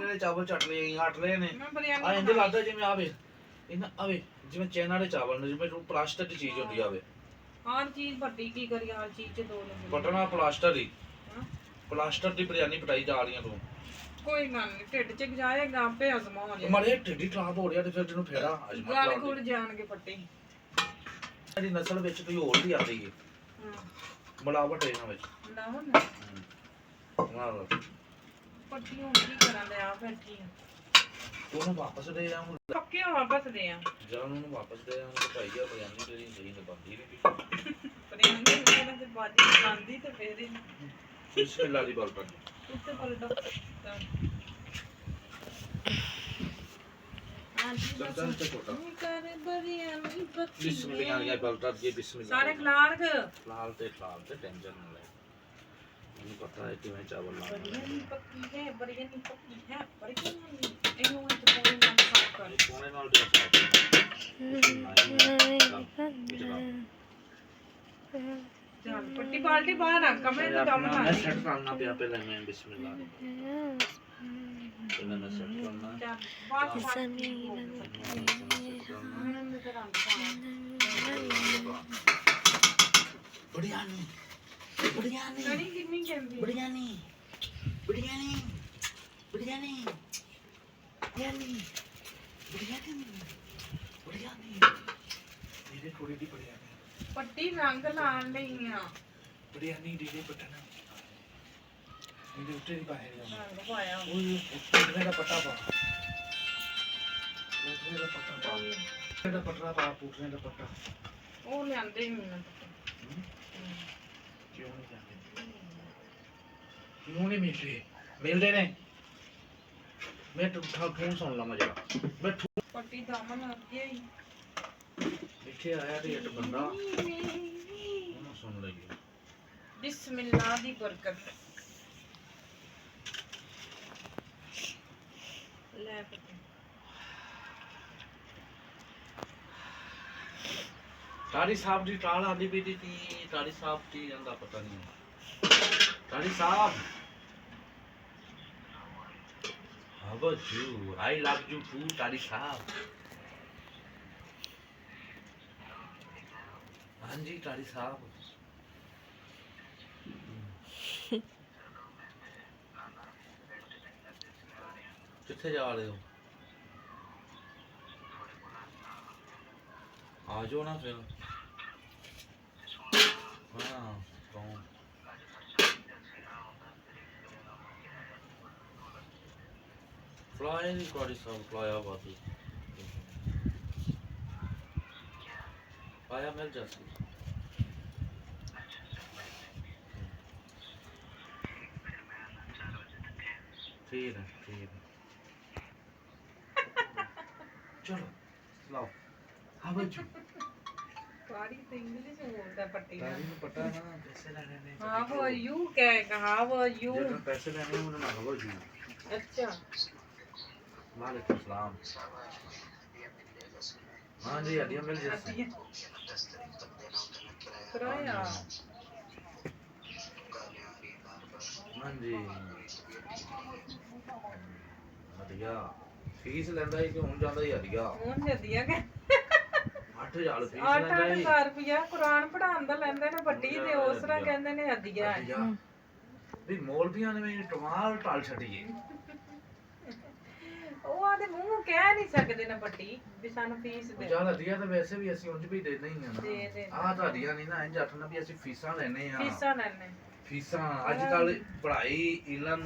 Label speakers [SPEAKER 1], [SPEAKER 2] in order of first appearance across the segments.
[SPEAKER 1] ਵਾਲੇ ਚਾਵਲ ਚੱਟ ਲਏ ਹਟ ਰਹੇ ਨੇ
[SPEAKER 2] ਮੈਂ ਬਿਰਿਆਨੀ
[SPEAKER 1] ਆ ਇੰਜ ਲੱਗਦਾ ਜਿਵੇਂ ਆਵੇ ਇਹਨਾਂ ਆਵੇ ਜਿਵੇਂ ਚੈਨ ਵਾਲੇ ਚਾਵਲ ਨੇ ਜਿਵੇਂ ਪਲਾਸਟਿਕ ਦੀ ਚੀਜ਼ ਹੁੰਦੀ ਆਵੇ
[SPEAKER 2] ਹਰ ਚੀਜ਼ ਵੱਡੀ ਕੀ ਕਰੀ ਹਰ ਚੀਜ਼ ਚ ਦੋ ਲੱਗੇ
[SPEAKER 1] ਪਟਣਾ ਪਲਾਸਟਿਕ ਦੀ ਪਲਾਸਟਿਕ ਦੀ ਬਿਰਿਆਨੀ ਪਟਾਈ ਜਾ ਰਹੀਆਂ ਤੂੰ
[SPEAKER 2] ਕੋਈ ਗੱਲ ਨਹੀਂ ਢਿੱਡ ਚ ਜਾਏਗਾ ਆਪੇ ਹਜ਼ਮ ਹੋ ਜਾਏ
[SPEAKER 1] ਮਾਰੇ ਢਿੱਡੀ ਖਰਾਬ ਹੋ ਰਿਹਾ ਤੇ ਫਿਰ ਤੈਨੂੰ ਫੇਰਾ
[SPEAKER 2] ਗਾਲ ਖੁੱਲ ਜਾਣਗੇ ਪੱਟੀ
[SPEAKER 1] ਇਹਦੀ ਨਸਲ ਵਿੱਚ ਕੋਈ ਹੋਰ ਵੀ ਆ ਰਹੀ ਹੈ ਮਿਲਾਵਟ ਇਹਨਾਂ ਵਿੱਚ
[SPEAKER 2] ਲਾਵਣ
[SPEAKER 1] ਵਾਹ
[SPEAKER 2] ਪੱਟੀ ਹੁਣ ਕੀ ਕਰਾਂ ਲੈ ਆ ਬੈਠੀ ਆ
[SPEAKER 1] ਉਹਨੂੰ ਵਾਪਸ ਦੇ ਆ ਹੁਣ
[SPEAKER 2] ਪੱਕੇ ਵਾਪਸ ਦੇ ਆ
[SPEAKER 1] ਜਦੋਂ ਉਹਨੂੰ ਵਾਪਸ ਦੇ ਆ ਉਹਨੂੰ ਭਾਈ ਆ ਬਿਰਿਆਨੀ ਤੇਰੀ ਸਹੀ ਨਹੀਂ ਬਣਦੀ ਨਹੀਂ
[SPEAKER 2] ਬਿਰਿਆਨੀ ਉਹਨਾਂ ਦੇ ਬਾਜੀ ਖਾਂਦੀ ਤੇ ਫੇਰ ਹੀ
[SPEAKER 1] ਬਿਸਮਿਲ੍ਲਾ ਦੀ ਬੋਲ ਪਾ
[SPEAKER 2] ਉੱਤੇ ਪਲਟੋ
[SPEAKER 1] ਚਮਚਾ ਤੇ ਛੋਟਾ
[SPEAKER 2] ਕਰ ਬਿਰਿਆਨੀ ਪੱਕੀ
[SPEAKER 1] ਬਿਸਮਿਲ੍ਲਾ ਦੀ ਬੋਲ ਤਾ ਜੀ ਬਿਸਮਿਲ੍ਲਾ
[SPEAKER 2] ਸਾਰੇ ਖਲਾਰਗ
[SPEAKER 1] ਲਾਲ ਤੇ ਟੈਨਸ਼ਨ ਨਾ ਲੈ ਮੈਨੂੰ ਪਤਾ ਹੈ ਕਿਵੇਂ ਚਾਵਲ ਲਾਉਣਾ
[SPEAKER 2] ਬਿਰਿਆਨੀ ਪੱਕੀ ਹੈ ਬਿਰਿਆਨੀ ਪੱਕੀ ਹੈ ਬਿਰਿਆਨੀ ਇਹਨੂੰ ਇੱਕ ਪੂਰੀ ਨਾਲ ਸਾਫ ਕਰ
[SPEAKER 1] ਸੋਨੇ ਨਾਲ ਦੇ
[SPEAKER 2] ਚੱਲ ਪੱਟੀ ਬਾਲਟੀ ਬਾਹਰ ਰੱਖ ਕਮਰੇ ਦੇ ਕੰਮ
[SPEAKER 1] ਮੈਂ
[SPEAKER 2] ਲਾ
[SPEAKER 1] ਸੈੱਟ ਕਰਨਾ ਪਿਆ ਪਹਿਲਾਂ ਮੈਂ ਬਿਸਮਿਲ੍ਲਾ ਪਹਿਲਾਂ ਮੈਂ ਸੈੱਟ ਕਰਨਾ
[SPEAKER 2] ਚੱਲ ਬਾਹਰ
[SPEAKER 1] ਬਿਰਿਆਨੀ ਬਿਰਿਆਨੀ
[SPEAKER 2] ਕੜੀ ਕਿੰਨੀ ਕਹਿੰਦੀ
[SPEAKER 1] ਬਿਰਿਆਨੀ ਬਿਰਿਆਨੀ ਬਿਰਿਆਨੀ ਬਿਰਿਆਨੀ ਬਿਰਿਆਨੀ ਬਿਰਿਆਨੀ ਇਹਦੇ ਥੋੜੀ ਦੀ ਬਿਰਿਆਨੀ
[SPEAKER 2] ਪੱਟੀ ਰੰਗ ਲਾਣ ਲਈ ਆ
[SPEAKER 1] ਬਿਰਿਆਨੀ ਦੇ ਪਟਨਾ ਇਹਦੇ ਉੱਤੇ ਦੀ ਪਾਇਆ
[SPEAKER 2] ਰੰਗ ਪਾਇਆ
[SPEAKER 1] ਉਹ ਉੱਤੇ ਦਾ ਪੱਟਾ ਪਾ ਉੱਤੇ ਦਾ ਪੱਟਾ ਪਾ ਇਹਦਾ ਪਟਰਾ ਪਾ ਪੁੱਟਨੇ ਦਾ ਪੱਟਾ
[SPEAKER 2] ਉਹ ਲਿਆਂਦੇ ਹੀ ਮੈਨੂੰ
[SPEAKER 1] ਕਿਉਂ ਨਹੀਂ ਜਾਂਦੇ ਕਿਉਂ ਨਹੀਂ ਮਿਲਦੇ ਨੇ ਮੈਂ ਠੂੰ ਸੁਣ ਲਾ ਮਜਾ ਮੈਂ
[SPEAKER 2] ਪੱਟੀ ਦਮ ਲੱਗ ਗਿਆ ਹੀ
[SPEAKER 1] ਇੱਥੇ ਆਇਆ ਤੇ ਇੱਕ ਬੰਦਾ ਉਹਨੂੰ ਸੁਣ ਲਈ
[SPEAKER 2] ਬਿਸਮਿਲ੍ਲਾ ਦੀ ਬਰਕਤ ਲੈ ਪੱਟੀ
[SPEAKER 1] ਤਾਰੀ ਸਾਹਿਬ ਦੀ ਟਾਲ ਆਂਦੀ ਪਈ ਸੀ ਤਾਰੀ ਸਾਹਿਬ ਕੀ ਜਾਂਦਾ ਪਤਾ ਨਹੀਂ ਤਾਰੀ ਸਾਹਿਬ how about you I love you too ਤਾਰੀ ਸਾਹਿਬ ਹਾਂਜੀ ਤਾਰੀ ਸਾਹਿਬ ਕਿੱਥੇ ਜਾ ਰਹੇ ਹੋ ਆ ਜਾਓ ਨਾ ਫਿਰ ਹਾਂ ਕੌਣ ਫਲਾਈ ਨਹੀਂ ਕਰੀ ਸਭ ਫਲਾਇਆ ਬਾਤੀ ਆਇਆ ਮਿਲ ਜਾ ਸੀ ठीक है चलो लाओ हाँ बच्चों
[SPEAKER 2] ਸਾਰੀ ਤੇ ਇੰਗਲਿਸ਼ ਬੋਲਦਾ ਪੱਟੀ ਨਾਲ
[SPEAKER 1] तारी पता है ना पैसे लेने ने
[SPEAKER 2] ਹਾਊ ਆਰ ਯੂ ਕਹੇਗਾ ਹਾਊ ਆਰ ਯੂ
[SPEAKER 1] जब पैसे लेने हैं उन्होंने हाँ बच्चों
[SPEAKER 2] ਅੱਛਾ
[SPEAKER 1] वालेकुम सलाम हाँ जी हड्डियाँ मिल जाती
[SPEAKER 2] ਕਰਾਇਆ
[SPEAKER 1] हाँ जी हड्डियाँ फीस लेंदा ही कि हुन जांदा ही हड्डियाँ
[SPEAKER 2] ਹੁਣ ਜਦੀਆਂ ਕਿ
[SPEAKER 1] 8000 फीस लेंदा ही
[SPEAKER 2] 8,000 ਰੁਪਇਆ ਕੁਰਾਨ ਪੜਾਉਣ ਦਾ ਲੈਂਦੇ ਨੇ ਵੱਡੀ ਤੇ ਉਸ ਤਰ੍ਹਾਂ ਕਹਿੰਦੇ ਨੇ ਹੱਦੀਆਂ
[SPEAKER 1] ਵੀ ਮੌਲਵੀਆਂ ਨੇ ਮੈਨੂੰ ਟਮਾਲ ਟਾਲ ਛੱਡੀਏ
[SPEAKER 2] ਉਹ ਆਦੇ ਮੂੰਹ ਕਹਿ ਨਹੀਂ ਸਕਦੇ ਨਾ ਵੱਡੀ ਵੀ ਸਾਨੂੰ ਫੀਸ ਦੇ
[SPEAKER 1] ਜਿਆਦਾ ਦਿਆ ਤਾਂ ਵੈਸੇ ਵੀ ਅਸੀਂ ਉਂਝ ਵੀ ਦੇ ਨਹੀਂ ਆ
[SPEAKER 2] ਦੇ ਦੇ
[SPEAKER 1] ਨਾ ਆਹ ਤੁਹਾਡੀਆਂ ਨਹੀਂ ਨਾ ਇੰਜ ਆਖਣਾ ਵੀ ਅਸੀਂ ਫੀਸਾਂ ਲੈਣੇ ਆ
[SPEAKER 2] ਫੀਸਾਂ ਲੈਣੇ
[SPEAKER 1] ਫੀਸਾਂ ਅੱਜ ਕੱਲ ਪੜ੍ਹਾਈ ਇਲਮ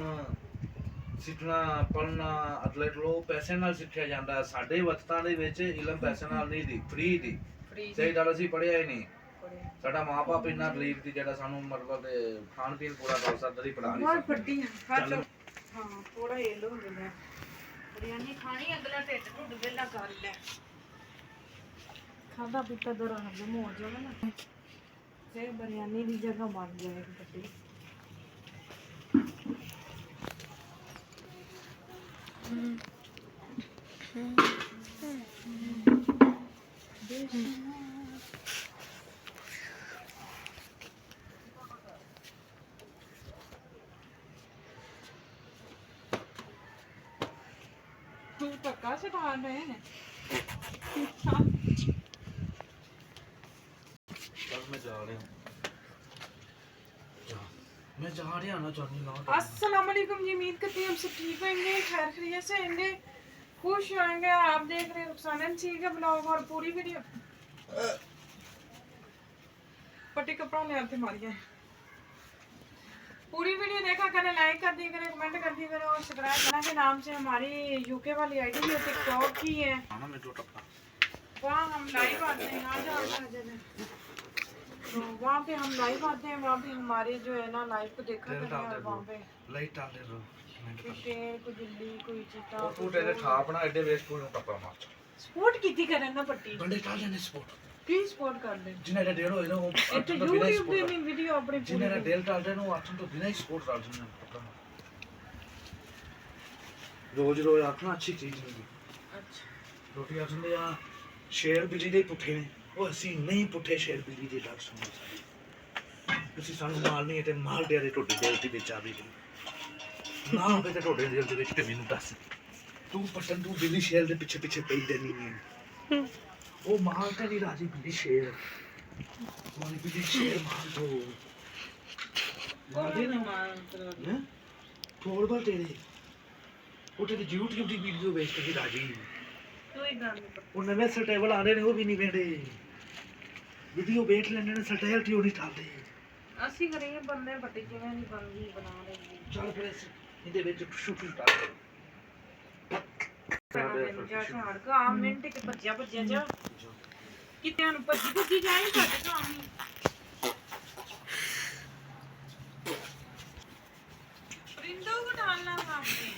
[SPEAKER 1] ਸਿੱਖਣਾ ਪੜ੍ਹਨਾ ਅਥਲੈਟ ਲੋ ਪੈਸੇ ਨਾਲ ਸਿੱਖਿਆ ਜਾਂਦਾ ਸਾਡੇ ਵਕਤਾਂ ਦੇ ਵਿੱਚ ਇਲਮ ਪੈਸੇ ਨਾਲ ਨਹੀਂ ਦੀ ਫ੍ਰੀ ਦੀ ਸਹੀ ਗੱਲ ਅਸੀਂ ਪੜ੍ਹਿਆ ਹੀ ਨਹੀਂ ਸਾਡਾ ਮਾਪੇ ਇੰਨਾ ਗਰੀਬ ਸੀ ਜਿਹੜਾ ਸਾਨੂੰ ਮਤਲਬ ਤੇ ਖਾਣ ਪੀਣ ਪੂਰਾ ਕਰ ਸਕਦਾ ਸੀ ਪੜ੍ਹਾ ਨਹੀਂ
[SPEAKER 2] ਬਹੁਤ ਵੱਡੀ ਹਾਂ ਥੋੜਾ ਏਲੋ ਹੋ ਗਿਆ ਬਿਰਿਆਨੀ ਖਾਣੀ ਅਗਲਾ ਢਿੱਡ ਢੁੱਡ ਵੇਲਾ ਕਰ ਲੈ ਖਾਦਾ ਪੀਤਾ ਦੌਰਾਨ ਹਜ਼ਮ ਹੋ ਜਾਵੇ ਨਾ ਫਿਰ ਬਿਰਿਆਨੀ ਦੀ ਜਗ੍ਹਾ ਬਣ ਜਾਏਗੀ ਵੱਡੀ कहाँ से खा रहे हैं
[SPEAKER 1] बस मैं जा रहा हूँ मैं जा रहा ना जानी ना
[SPEAKER 2] अस्सलाम वालेकुम जी। उम्मीद करती हूँ आप सब ठीक होंगे, खैर खैरियत से होंगे, खुश होंगे। आप देख रहे हैं रुखसाना सी का ब्लॉग और पूरी वीडियो पट्टी कपड़ा ले आते मारिए। पूरी वीडियो देखा करें, लाइक कर दिया करें, कमेंट कर दिया करें और सब्सक्राइब करना के नाम से हमारी यूके वाली आईडी भी टिकटॉक की है, वहाँ हम लाइव आते हैं। तो वहाँ पे हम लाइव आते हैं, वहाँ पे हमारे जो है ना लाइव को देखा करें। और वहाँ पे
[SPEAKER 1] लाइट डाल दे
[SPEAKER 2] कोई शेर, कोई बिल्ली, कोई चीता,
[SPEAKER 1] और तू तेरे छाप ना एडे वेस्ट को टप्पा मार
[SPEAKER 2] स्पोर्ट कीती करें ना पट्टी
[SPEAKER 1] गंडे डाल देने स्पोर्ट
[SPEAKER 2] प्लीज स्पोर्ट कर दे।
[SPEAKER 1] जिन्हें डेढ़ होए ना वो
[SPEAKER 2] एक तो YouTube पे भी वीडियो अपने
[SPEAKER 1] जिन्हें डेढ़ डाल देना वो आठन तो बिना ही स्पोर्ट डाल देना टप्पा रोज रोज आखना अच्छी चीज नहीं।
[SPEAKER 2] अच्छा
[SPEAKER 1] रोटी आखने या शेर बिल्ली ਦੇ ਪੁੱਠੇ ਨੇ ਉਹ ਅਸੀਂ ਨਹੀਂ ਪੁੱਠੇ ਸ਼ੇਰ ਬਿੱਲੀ ਦੇ ਲੱਗ ਸੁਣੋ ਸਾਡੀ ਤੁਸੀਂ ਸਾਨੂੰ ਮਾਲ ਨਹੀਂ ਤੇ ਮਾਲ ਦੇ ਟੋਡੇ ਦੇ ਉੱਤੇ ਵਿੱਚ ਆਵੇ ਨਾ ਹੋਵੇ ਤੇ ਟੋਡੇ ਦੇ ਵਿੱਚ ਤੇ ਮੈਨੂੰ ਦੱਸ ਤੂੰ ਪਟਨ ਤੂੰ ਬਿੱਲੀ ਸ਼ੇਰ ਦੇ ਪਿੱਛੇ ਪਿੱਛੇ ਪਈ ਦੇਣੀ ਹੈ ਉਹ ਮਾਲ ਤੇ ਨਹੀਂ ਰਾਜੀ ਬਿੱਲੀ ਸ਼ੇਰ ਮਾਲ ਬਿੱਲੀ ਸ਼ੇਰ ਮਾਲ ਤੋਂ
[SPEAKER 2] ਕੋਈ ਨਾ ਮਾਰ
[SPEAKER 1] ਹੈ ਥੋੜ ਬਾ ਤੇਰੇ ਉਹ ਤੇ YouTube ਦੀ ਵੀਡੀਓ ਵੇਖ ਕੇ ਰਾਜੀ
[SPEAKER 2] ਕੋਈ ਗੱਲ ਨਹੀਂ।
[SPEAKER 1] ਉਹ ਨਵੇਂ ਸਟੇਬਲ ਆ ਰਹੇ ਨੇ ਉਹ ਵੀ ਨਹੀਂ ਵੇਂਦੇ ਵੀਡੀਓ ਵੇਖ ਲੈਣੇ ਨੇ ਸਟੇਬਲ ਕਿਉਂ ਨਹੀਂ ਠਾਲਦੇ
[SPEAKER 2] ਅਸੀਂ ਕਰੀਏ ਬੰਦੇ ਪੱਟੀ ਜਿਵੇਂ ਨਹੀਂ ਬਣਦੀ ਬਣਾ ਲੈਂਦੇ।
[SPEAKER 1] ਚੱਲ ਫਿਰ ਇਹਦੇ ਵਿੱਚ ਸ਼ੂਟਿੰਗ ਕਰ
[SPEAKER 2] ਜਾ ਛਾੜ ਕੇ ਆ ਮਿੰਟ ਕਿ ਭੱਜਿਆ ਜਾ ਕਿਤੇ ਨੂੰ ਭੱਜੀ ਜਾਈ ਸਾਡੇ ਕੰਮ ਹੀ ਪ੍ਰਿੰਦੋ को डालना सामने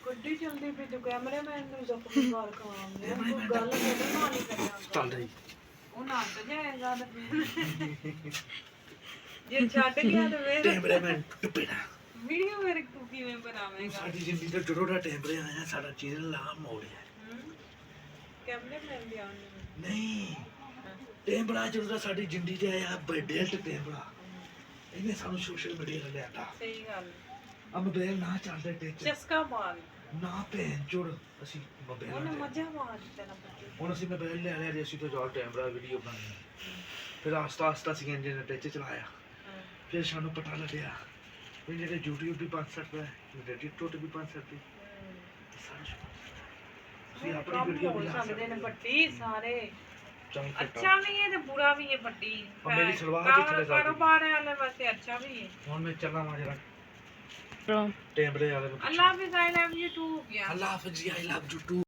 [SPEAKER 2] ਗੱਡੀ ਚਲਦੀ ਪਈ ਤੇ ਕੈਮਰਾਮੈਨ ਨੂੰ ਜ਼ਖਮੀ ਮਾਰ ਖਾਵਾਂਗੇ ਉਹ ਗੱਲ ਕਰਨੀ ਨਹੀਂ ਕਰਨਾ
[SPEAKER 1] ਚੱਲ ਰਹੀ
[SPEAKER 2] ਉਹ ਨਾ ਤਾਂ ਜਾਏਗਾ ਤੇ ਜੇ ਛੱਡ ਗਿਆ ਤੇ ਵੇਖ
[SPEAKER 1] ਕੈਮਰਾਮੈਨ ਟੁੱਪੇੜਾ
[SPEAKER 2] ਵੀਡੀਓ ਮੇਰੇ ਕੋ ਕਿਵੇਂ ਬਣਾਵੇਂਗਾ।
[SPEAKER 1] ਸਾਡੀ ਜ਼ਿੰਦਗੀ ਦਾ ਜਦੋਂ ਦਾ ਟੈਂਪਰੇ ਆਇਆ ਸਾਡਾ ਚੈਨਲ ਲਾ ਮੋੜਿਆ
[SPEAKER 2] ਕੈਮਰਾਮੈਨ ਦੀ ਆਉਣ
[SPEAKER 1] ਨਹੀਂ ਟੈਂਪਰਾ ਜਦੋਂ ਦਾ ਸਾਡੀ ਜ਼ਿੰਦਗੀ 'ਚ ਆਇਆ ਬੈਡਲਟ ਟੈਂਪਰਾ ਇਹਨੇ ਸਾਨੂੰ ਸੋਸ਼ਲ ਮੀਡੀਆ ਤੇ ਲਿਆਤਾ।
[SPEAKER 2] ਸਹੀ ਗੱਲ
[SPEAKER 1] ਆ ਮੋਬਾਈਲ ਨਾ ਚੱਲਦਾ ਟੈਚ
[SPEAKER 2] ਚਸਕਾ ਮਾਰ
[SPEAKER 1] ਨਾ ਭੈਣ ਜੁੜ ਅਸੀਂ ਮੋਬਾਈਲ
[SPEAKER 2] ਉਹਨੇ ਮਜ਼ਾ ਮਾਰ ਦਿੱਤਾ ਨਾ ਬੱਚੇ
[SPEAKER 1] ਹੁਣ ਅਸੀਂ ਮੋਬਾਈਲ ਲੈ ਲਿਆ ਅਸੀਂ ਤਾਂ ਜੋਲ ਕੈਮਰਾ ਵੀਡੀਓ ਬਣਾਉਣੀ ਫਿਰ ਆਸਤਾ ਆਸਤਾ ਅਸੀਂ ਇੰਜਨ ਟੈਚ ਚਲਾਇਆ ਫਿਰ ਸਾਨੂੰ ਪਤਾ ਲੱਗਿਆ ਵੀ ਜਿਹੜੇ YouTube ਵੀ 500 ਰੁਪਏ ਜਿਹੜੇ TikTok ਤੇ ਵੀ 500 ਰੁਪਏ ਅਸੀਂ ਆਪਣੀ ਵੀਡੀਓ
[SPEAKER 2] ਬਣਾ
[SPEAKER 1] ਬਣਾ
[SPEAKER 2] ਸਕਦੇ ਨੇ ਪੱਟੀ ਸਾਰੇ।
[SPEAKER 1] ਚੱਲ
[SPEAKER 2] अच्छा भी है तो बुरा भी है पट्टी।
[SPEAKER 1] और मेरी सलवार भी चले जाती।
[SPEAKER 2] कारोबार वाले वास्ते अच्छा भी है।
[SPEAKER 1] ਹੁਣ ਮੈਂ ਚੱਲਾਂ ਮਾਂ ਜਰਾ ਟੈਂਪਰੇ ਵਾਲੇ ਨੂੰ
[SPEAKER 2] अल्लाह हाफिज़, I love you too।
[SPEAKER 1] अल्लाह हाफिज़ जी, I love you too।